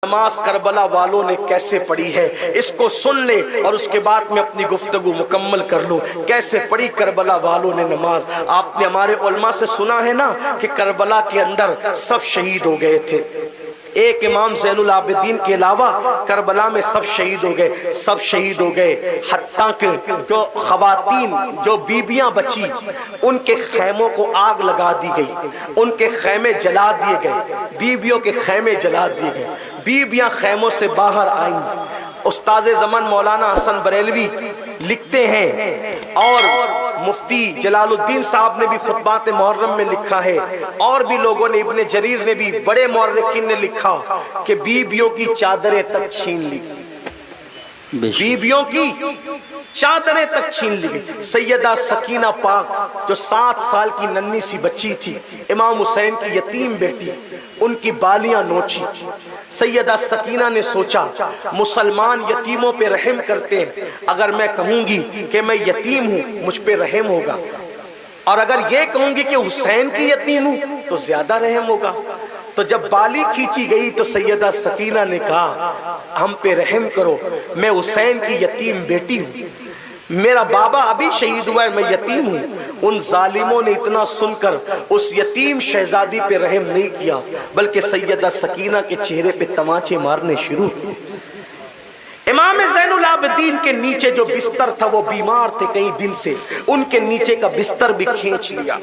نماز کربلا والوں نے کیسے پڑھی ہے، اس کو سن لے اور اس کے بعد میں اپنی گفتگو مکمل کر لوں۔ کیسے پڑھی کربلا والوں نے نماز؟ آپ نے ہمارے علماء سے سنا ہے نا کہ کربلا کے اندر سب شہید ہو گئے تھے، ایک امام زین العابدین کے علاوہ کربلا میں سب شہید ہو گئے، سب شہید ہو گئے، حتیٰ کہ جو خواتین، جو بیبیاں بچی، ان کے خیموں کو آگ لگا دی گئی، ان کے خیمے جلا دیے گئے، بیبیوں کے خیمے جلا دیے گئے، بیبیاں خیموں سے باہر آئیں۔ استاد زمن مولانا حسن بریلوی لکھتے ہیں، اور مفتی جلال الدین صاحب نے بھی خطبات محرم میں لکھا ہے، اور بھی لوگوں نے، ابن جریر نے بھی، بڑے مورخین نے لکھا کہ بیبیوں کی چادریں تک چھین لی، بیبیوں کی چادریں تک چھین لی گئی۔ سیدہ سکینہ پاک جو 7 سال کی ننھی سی بچی تھی، امام حسین کی یتیم بیٹی، ان کی بالیاں نوچی۔ سیدہ سکینہ نے سوچا مسلمان یتیموں پہ رحم کرتے ہیں، اگر میں کہوں گی کہ میں یتیم ہوں مجھ پہ رحم ہوگا، اور اگر یہ کہوں گی کہ حسین کی یتیم ہوں تو زیادہ رحم ہوگا۔ تو جب بالی کھینچی گئی تو سیدہ سکینہ نے کہا ہم پہ رحم کرو، میں حسین کی یتیم بیٹی ہوں، میرا بابا ابھی شہید ہوا ہے، میں یتیم ہوں۔ ان ظالموں نے اتنا سن کر اس یتیم شہزادی پہ رحم نہیں کیا، بلکہ سیدہ سکینہ کے چہرے پہ تماچے مارنے شروع کیے۔ امام زین العابدین کے نیچے جو بستر تھا، وہ بیمار تھے کئی دن سے، ان کے نیچے کا بستر بھی کھینچ لیا،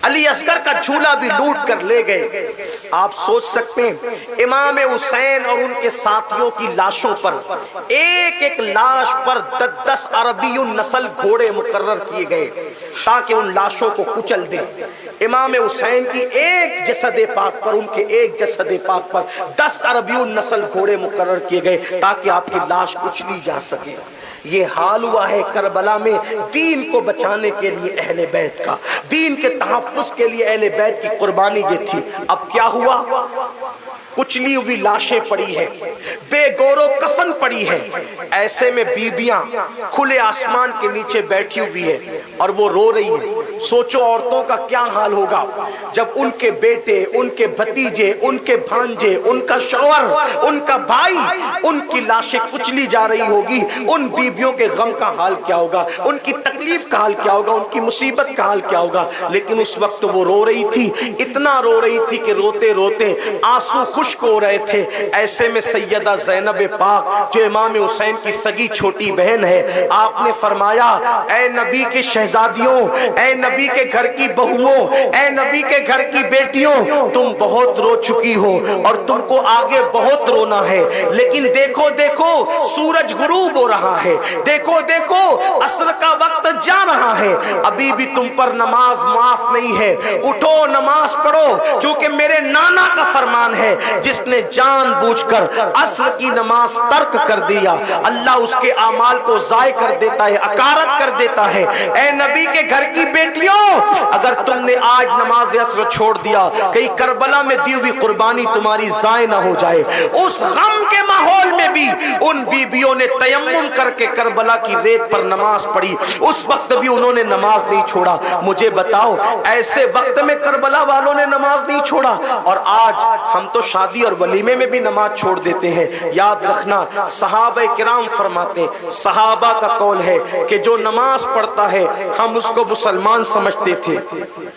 علی اصغر کا جھولا بھی لوٹ کر لے گئے۔ آپ سوچ سکتے ہیں امام حسین اور ان کے ساتھیوں کی لاشوں پر، ایک ایک لاش پر 10 عربی نسل گھوڑے مقرر کیے گئے تاکہ ان لاشوں کو کچل دیں۔ امام حسین کی ایک جسد پاک پر، ان کے ایک جسد پاک پر 10 عربی نسل گھوڑے مقرر کیے گئے تاکہ آپ کی لاش کچلی جا سکے۔ یہ حال ہوا ہے کربلا میں دین کو بچانے کے لیے اہل بیت کا، دین کے تحفظ کے لیے اہل بیت کی قربانی یہ تھی۔ اب کیا ہوا؟ کچلی ہوئی لاشیں پڑی ہیں، بے گورو کفن پڑی ہے، ایسے میں بیبیاں کھلے آسمان کے نیچے بیٹھی ہوئی ہے اور وہ رو رہی ہیں۔ سوچو عورتوں کا کیا حال ہوگا جب ان کے بیٹے، ان کے بھتیجے، ان کے بھانجے، ان کا شوہر، ان کا بھائی، ان کی لاشیں کچلی جا رہی ہوگی۔ ان بیبیوں کے غم کا حال کیا ہوگا، ان کی تکلیف کا حال کیا ہوگا، ان کی مصیبت کا حال کیا ہوگا۔ لیکن اس وقت وہ رو رہی تھی، اتنا رو رہی تھی کہ روتے روتے آنسو خشک ہو رہے تھے۔ ایسے میں سیدہ زینب پاک جو امام حسین کی سگی چھوٹی بہن ہے، آپ نے فرمایا اے نبی کے شہزادیوں، اے نبی کے گھر کی بہوؤں، اے نبی کے گھر کی بیٹیوں، تم بہت رو چکی ہو اور تم کو آگے بہت رونا ہے، لیکن دیکھو دیکھو سورج غروب ہو رہا ہے، دیکھو دیکھو عصر کا وقت جا رہا ہے، ابھی بھی تم پر نماز معاف نہیں ہے، اٹھو نماز پڑھو، کیونکہ میرے نانا کا فرمان ہے جس نے جان بوجھ کر عصر کی نماز ترک کر دیا اللہ اس کے اعمال کو ضائع کر دیتا ہے، اکارت کر دیتا ہے۔ اے نبی کے گھر کی بیٹیوں، اگر تم نے آج نماز عصر چھوڑ دیا، کہیں کربلا میں دی ہوئی قربانی تمہاری ضائع نہ ہو جائے۔ اس غم کے ماحول میں بھی ان بیبیوں نے تیمم کر کے کربلا کی ریت پر نماز پڑھی، اس وقت بھی انہوں نے نماز نہیں چھوڑا۔ مجھے بتاؤ ایسے وقت میں کربلا والوں نے نماز نہیں چھوڑا، اور آج ہم تو شادی اور ولیمے میں بھی نماز چھوڑ دیتے ہیں۔ یاد رکھنا صحابہ کرام فرماتے ہیں، صحابہ کا قول ہے کہ جو نماز پڑھتا ہے ہم اس کو مسلمان سمجھتے تھے،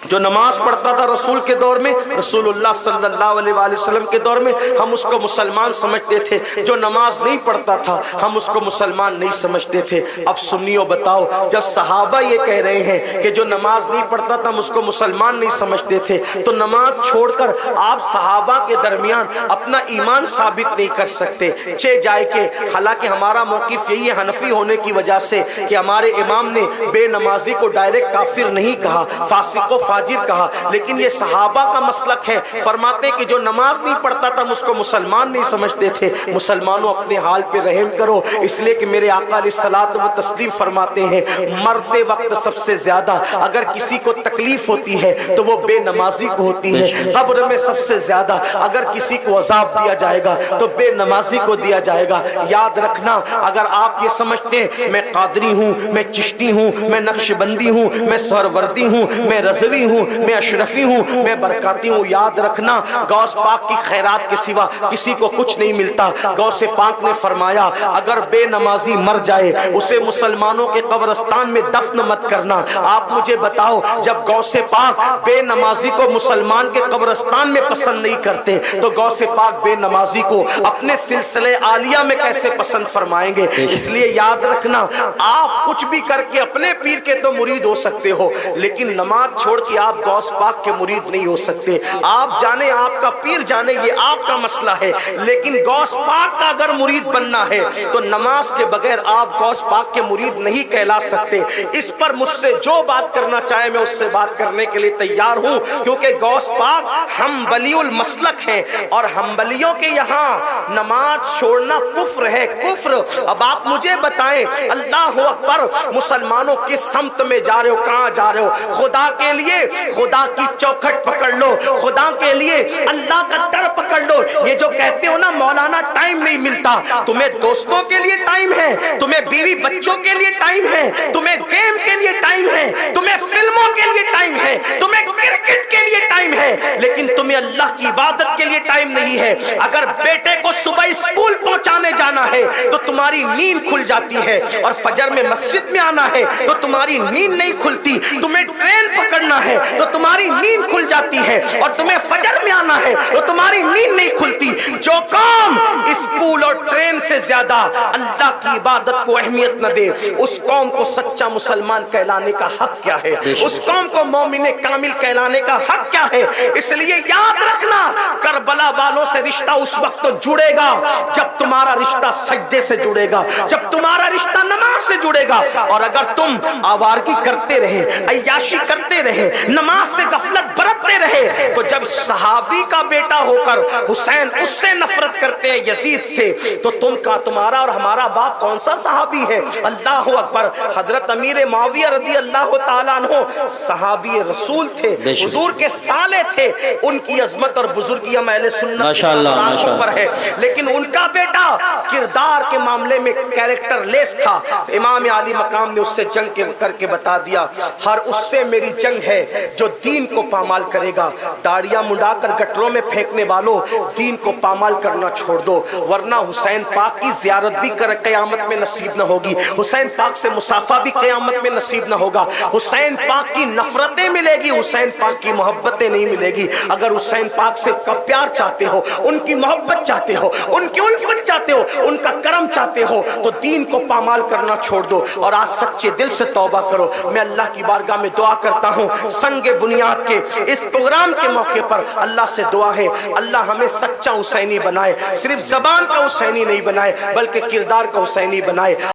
جو نماز پڑھتا تھا رسول کے دور میں، رسول اللہ صلی اللہ علیہ وآلہ وسلم کے دور میں، ہم اس کو مسلمان سمجھتے تھے، جو نماز نہیں پڑھتا تھا ہم اس کو مسلمان نہیں سمجھتے تھے۔ اب سنیو بتاؤ، جب صحابہ یہ کہہ رہے ہیں کہ جو نماز نہیں پڑھتا تھا ہم اس کو مسلمان نہیں سمجھتے تھے، تو نماز چھوڑ کر آپ صحابہ کے درمیان اپنا ایمان ثابت نہیں کر سکتے۔ چہ جائے کہ حالانکہ ہمارا موقف یہی ہے حنفی ہونے کی وجہ سے کہ ہمارے امام نے بے نمازی کو ڈائریکٹ کافر نہیں کہا، فاسق و فاجر کہا، لیکن یہ صحابہ کا مسلک ہے، فرماتے کہ جو نماز نہیں پڑھتا تھا ہم اس کو مسلمان نہیں سمجھتے تھے۔ مسلمانوں اپنے حال پہ رحم کرو، اس لیے کہ میرے آقا علیہ الصلوۃ و تسلیم فرماتے ہیں مرتے وقت سب سے زیادہ اگر کسی کو تکلیف ہوتی ہے تو وہ بے نمازی کو ہوتی ہے، قبر میں سب سے زیادہ اگر کسی کو عذاب دیا جائے گا تو بے نمازی کو دیا جائے گا۔ یاد رکھنا، اگر آپ یہ سمجھتے ہیں میں قادری ہوں، میں چشتی ہوں، میں نقش بندی ہوں، میں سہروردی ہوں، میں رضوی ہوں، میں اشرفی ہوں، میں برکاتی ہوں، یاد رکھنا غوث پاک کی خیرات کے سوا کسی کو کچھ نہیں ملتا۔ غوث پاک نے فرمایا اگر بے نمازی مر جائے اسے مسلمانوں کے قبرستان میں دفن مت کرنا۔ آپ مجھے بتاؤ جب غوث پاک بے نمازی کو مسلمان کے قبرستان میں پسند نہیں کرتے تو غوث پاک بے نمازی کو اپنے سلسلے عالیہ میں کیسے پسند فرمائیں گے؟ اس لیے یاد رکھنا، آپ کچھ بھی کر کے اپنے پیر کے تو مرید ہو سکتے ہو، لیکن نماز چھوڑ کے آپ غوث پاک کے مرید نہیں ہو سکتے۔ آپ جانے، آپ کا پیر جانے، یہ آپ کا مسئلہ ہے، لیکن غوث پاک کا اگر مرید بننا ہے تو نماز کے بغیر آپ غوث پاک کے مرید نہیں کہلا سکتے۔ اس پر مجھ سے جو بات کرنا چاہے میں اس سے بات کرنے کے لیے تیار ہوں، کیونکہ غوث پاک حنبلی المسلک ہیں اور حنبلیوں کے یہاں نماز چھوڑنا کفر ہے، کفر۔ اب آپ مجھے بتائیں اللہ اکبر، مسلمانوں کس سمت میں جا رہے ہو، کہاں جا رہے ہو؟ خدا کے لیے خدا کی چوکھٹ پکڑ لو، خدا کے لیے اللہ کا ڈر پکڑ لو۔ یہ جو کہتے ہو نا مولانا ٹائم نہیں ملتا، تمہیں دوستوں کے لیے ٹائم ہے، تمہیں بیوی بچوں کے لیے ٹائم ہے، تمہیں گیم کے لیے ٹائم ہے، تمہیں فلموں کے لیے ٹائم ہے، تمہیں کرکٹ کے لیے ٹائم ہے، لیکن تمہیں اللہ کی عبادت کے لیے ٹائم نہیں ہے۔ اگر بیٹے کو صبح اسکول پہنچانے جانا ہے تو تمہاری نیند کھل جاتی ہے، اور فجر میں مسجد میں آنا ہے تو تمہاری نیند نہیں کھلتی۔ تمہیں ٹرین پکڑنا ہے تو تمہاری نیند کھل جاتی ہے، اور تمہیں فجر میں آنا ہے تو تمہاری نیند نہیں کھلتی۔ جو قوم اسکول اور ٹرین سے زیادہ اللہ کی عبادت کو اہمیت نہ دے، اس قوم کو سچا مسلمان کہلانے کا حق کیا ہے؟ اس قوم کو مومن کامل کہلانے کا حق کیا ہے؟ اس لیے یاد رکھنا، کربلا والوں سے رشتہ اس وقت جڑے گا جب تمہارا رشتہ سجدے سے جڑے گا، جب تمہارا رشتہ نماز سے جڑے گا۔ اور اگر تم آوارگی کرتے رہے، عیاشی کرتے رہے، نماز سے غفلت برتتے رہے، تو جب صحابی کا بیٹا ہو کر حسین اس سے نفرت کرتے ہیں یزید سے، تو تم کا تمہارا اور ہمارا باپ کون سا صحابی ہے؟ اللہ اکبر۔ حضرت امیر معاویہ رضی اللہ تعالیٰ عنہ صحابی رسول تھے، حضور کے سالے تھے، ان کی عظمت اور بزرگی ہم اہل سنت پر ہے، لیکن ان کا بیٹا کردار کے معاملے میں کیریکٹر لیس تھا۔ امام علی مقام نے اس سے جنگ کر کے بتا دیا، ہر اس سے میری جنگ ہے جو دین کو پامال کرے گا۔ داڑیاں منڈا کر گٹروں میں پھینکنے والوں، دین کو پامال کرنا چھوڑ دو، ورنہ حسین پاک کی زیارت بھی قیامت میں نصیب نہ ہوگی، حسین پاک سے مصافحہ بھی قیامت میں نصیب نہ ہوگا، حسین پاک کی نفرتیں ملے گی، حسین پاک کی محبتیں نہیں ملے گی۔ اگر حسین پاک سے کا پیار چاہتے ہو، ان کی محبت چاہتے ہو، ان کی الفت چاہتے ہو، ان کا کرم چاہتے ہو، تو دین کو پامال کرنا چھوڑ دو اور آج سچے دل سے توبہ کرو۔ میں اللہ کی بارگاہ میں دعا کرتا ہوں، سنگ بنیاد کے اس پروگرام کے موقع پر اللہ سے دعا ہے اللہ ہمیں سچا حسینی بنائے، صرف زبان کا حسینی نہیں بنائے بلکہ کردار کا حسینی بنائے۔